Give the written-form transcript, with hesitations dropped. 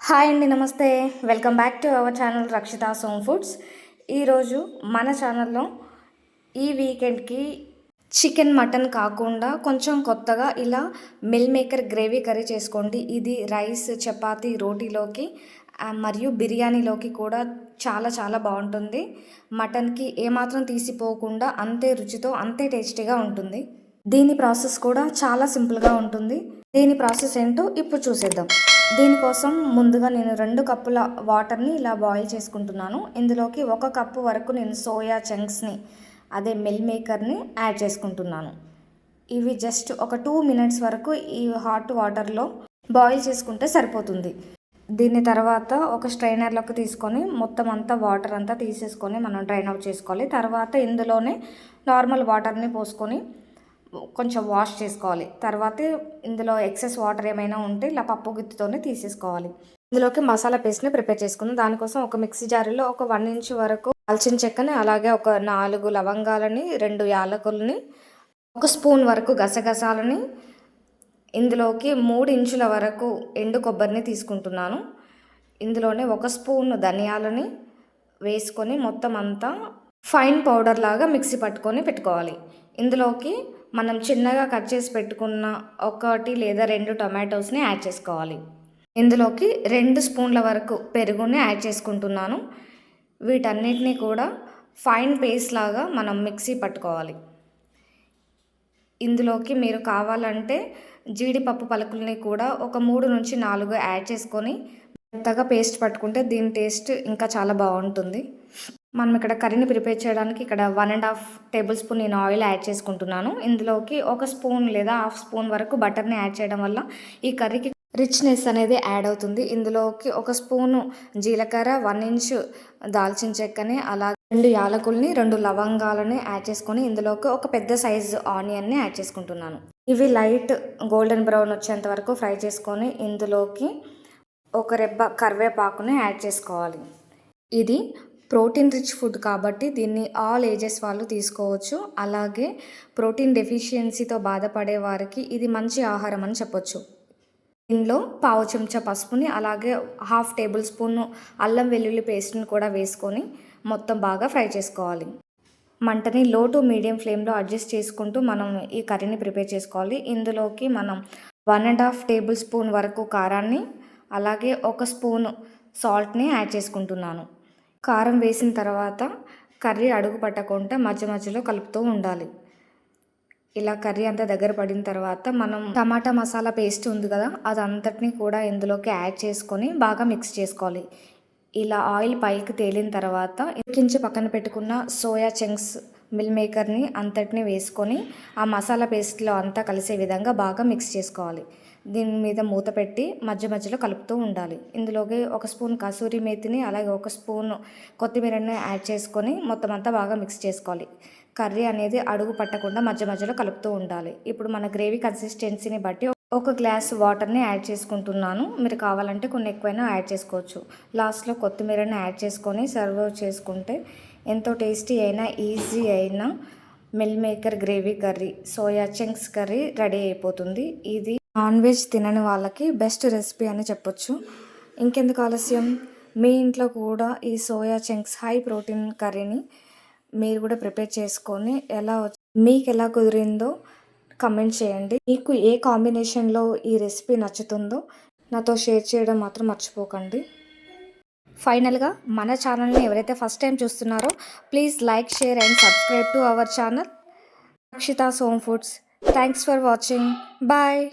Hi అండి, నమస్తే. Welcome back to our channel Rakshita's home foods. ఈరోజు మన ఛానల్లో ఈ వీకెండ్కి చికెన్ మటన్ కాకుండా కొంచెం కొత్తగా ఇలా మిల్ మేకర్ గ్రేవీ కర్రీ చేసుకోండి. ఇది రైస్, చపాతీ, రోటీలోకి మరియు బిర్యానీలోకి కూడా చాలా చాలా బాగుంటుంది. మటన్కి ఏమాత్రం తీసిపోకుండా అంతే రుచితో అంతే టేస్టీగా ఉంటుంది. దీని ప్రాసెస్ కూడా చాలా సింపుల్గా ఉంటుంది. దీని ప్రాసెస్ ఏంటో ఇప్పుడు చూసేద్దాం. దీనికోసం ముందుగా నేను 2 కప్పుల వాటర్ని ఇలా బాయిల్ చేసుకుంటున్నాను. ఇందులోకి 1 కప్పు వరకు నేను సోయా చంక్స్ని, అదే మిల్ మేకర్ని యాడ్ చేసుకుంటున్నాను. ఇవి జస్ట్ ఒక 2 మినిట్స్ వరకు ఈ హాట్ వాటర్లో బాయిల్ చేసుకుంటే సరిపోతుంది. దీని తర్వాత ఒక స్ట్రైనర్లోకి తీసుకొని మొత్తం అంతా వాటర్ అంతా తీసేసుకొని మనం డ్రైన్ అవుట్ చేసుకోవాలి. తర్వాత ఇందులోనే నార్మల్ వాటర్ని పోసుకొని కొంచెం వాష్ చేసుకోవాలి. తర్వాత ఇందులో ఎక్సెస్ వాటర్ ఏమైనా ఉంటే ఇలా పప్పు గుత్తితోనే తీసేసుకోవాలి. ఇందులోకి మసాలా పేస్ట్ని ప్రిపేర్ చేసుకుందాం. దానికోసం ఒక మిక్సీ జారీలో ఒక 1 ఇంచ్ వరకు దాల్చిన చెక్కని, అలాగే ఒక 4 లవంగాలని, 2 యాలకులని, 1 స్పూన్ వరకు గసగసాలని, ఇందులోకి 3 ఇంచుల వరకు ఎండు కొబ్బరిని తీసుకుంటున్నాను. ఇందులోనే 1 స్పూన్ ధనియాలని వేసుకొని మొత్తం అంతా ఫైన్ పౌడర్ లాగా మిక్సీ పట్టుకొని పెట్టుకోవాలి. ఇందులోకి మనం చిన్నగా కట్ చేసి పెట్టుకున్న 1 లేదా 2 టొమాటోస్ని యాడ్ చేసుకోవాలి. ఇందులోకి 2 స్పూన్ల వరకు పెరుగుని యాడ్ చేసుకుంటున్నాను. వీటన్నిటిని కూడా ఫైన్ పేస్ట్ లాగా మనం మిక్సీ పట్టుకోవాలి. ఇందులోకి మీరు కావాలంటే జీడిపప్పు పలుకుల్ని కూడా ఒక 3 నుంచి 4 యాడ్ చేసుకొని మెత్తగా పేస్ట్ పట్టుకుంటే దీని టేస్ట్ ఇంకా చాలా బాగుంటుంది. మనం ఇక్కడ కర్రీని ప్రిపేర్ చేయడానికి ఇక్కడ 1.5 టేబుల్ స్పూన్ నేను ఆయిల్ యాడ్ చేసుకుంటున్నాను. ఇందులోకి 1 స్పూన్ లేదా 1/2 స్పూన్ వరకు బటర్ని యాడ్ చేయడం వల్ల ఈ కర్రీకి రిచ్నెస్ అనేది యాడ్ అవుతుంది. ఇందులోకి 1 స్పూను జీలకర్ర, 1 ఇంచు దాల్చిన చెక్కని, అలాగే 2 యాలకుల్ని, 2 లవంగాలని యాడ్ చేసుకొని ఇందులోకి ఒక పెద్ద సైజు ఆనియన్ని యాడ్ చేసుకుంటున్నాను. ఇవి లైట్ గోల్డెన్ బ్రౌన్ వచ్చేంత వరకు ఫ్రై చేసుకొని ఇందులోకి ఒక రెబ్బ కరివేపాకుని యాడ్ చేసుకోవాలి. ఇది ప్రోటీన్ రిచ్ ఫుడ్ కాబట్టి దీన్ని ఆల్ ఏజెస్ వాళ్ళు తీసుకోవచ్చు. అలాగే ప్రోటీన్ డెఫిషియన్సీతో బాధపడే వారికి ఇది మంచి ఆహారం అని చెప్పొచ్చు. దీనిలో 1/2 చెంచా పసుపుని, అలాగే 1/2 టేబుల్ స్పూన్ అల్లం వెల్లుల్లి పేస్ట్ని కూడా వేసుకొని మొత్తం బాగా ఫ్రై చేసుకోవాలి. మంటని లో టు మీడియం ఫ్లేమ్లో అడ్జస్ట్ చేసుకుంటూ మనం ఈ కర్రీని ప్రిపేర్ చేసుకోవాలి. ఇందులోకి మనం 1.5 టేబుల్ స్పూన్ వరకు కారాన్ని, అలాగే 1 స్పూన్ సాల్ట్ని యాడ్ చేసుకుంటున్నాను. కారం వేసిన తర్వాత కర్రీ అడుగు పట్టకుండా మధ్య మధ్యలో కలుపుతూ ఉండాలి. ఇలా కర్రీ అంతా దగ్గర పడిన తర్వాత మనం టమాటా మసాలా పేస్ట్ ఉంది కదా, అదంతటిని కూడా ఇందులోకి యాడ్ చేసుకొని బాగా మిక్స్ చేసుకోవాలి. ఇలా ఆయిల్ పైకి తేలిన తర్వాత ఉడికించి పక్కన పెట్టుకున్న సోయా చంక్స్ మిల్ మేకర్ని అంతటిని వేసుకొని ఆ మసాలా పేస్ట్లో అంతా కలిసే విధంగా బాగా మిక్స్ చేసుకోవాలి. దీని మీద మూత పెట్టి మధ్య మధ్యలో కలుపుతూ ఉండాలి. ఇందులోకి 1 స్పూన్ కసూరి మేతిని, అలాగే 1 స్పూన్ కొత్తిమీరని యాడ్ చేసుకొని మొత్తం అంతా బాగా మిక్స్ చేసుకోవాలి. కర్రీ అనేది అడుగు పట్టకుండా మధ్య మధ్యలో కలుపుతూ ఉండాలి. ఇప్పుడు మన గ్రేవీ కన్సిస్టెన్సీని బట్టి 1 గ్లాస్ వాటర్ని యాడ్ చేసుకుంటున్నాను. మీరు కావాలంటే కొన్ని ఎక్కువైనా యాడ్ చేసుకోవచ్చు. లాస్ట్లో కొత్తిమీరని యాడ్ చేసుకొని సర్వ్ చేసుకుంటే ఎంతో టేస్టీ అయినా ఈజీ అయినా meal maker gravy curry, soya chunks curry ready అయిపోతుంది. ఇది నాన్ వెజ్ తినని వాళ్ళకి బెస్ట్ రెసిపీ అని చెప్పొచ్చు. ఇంకెందుకు ఆలస్యం, మీ ఇంట్లో కూడా ఈ సోయా చంక్స్ హై ప్రోటీన్ కర్రీని మీరు కూడా ప్రిపేర్ చేసుకొని మీకు ఎలా కుదిరిందో కమెంట్ చేయండి. మీకు ఏ కాంబినేషన్లో ఈ రెసిపీ నచ్చుతుందో నాతో షేర్ చేయడం మాత్రం మర్చిపోకండి. ఫైనల్గా మన ఛానల్ని ఎవరైతే ఫస్ట్ టైం చూస్తున్నారో please like, share and subscribe to our channel Rakshita's home foods. Thanks for watching. Bye.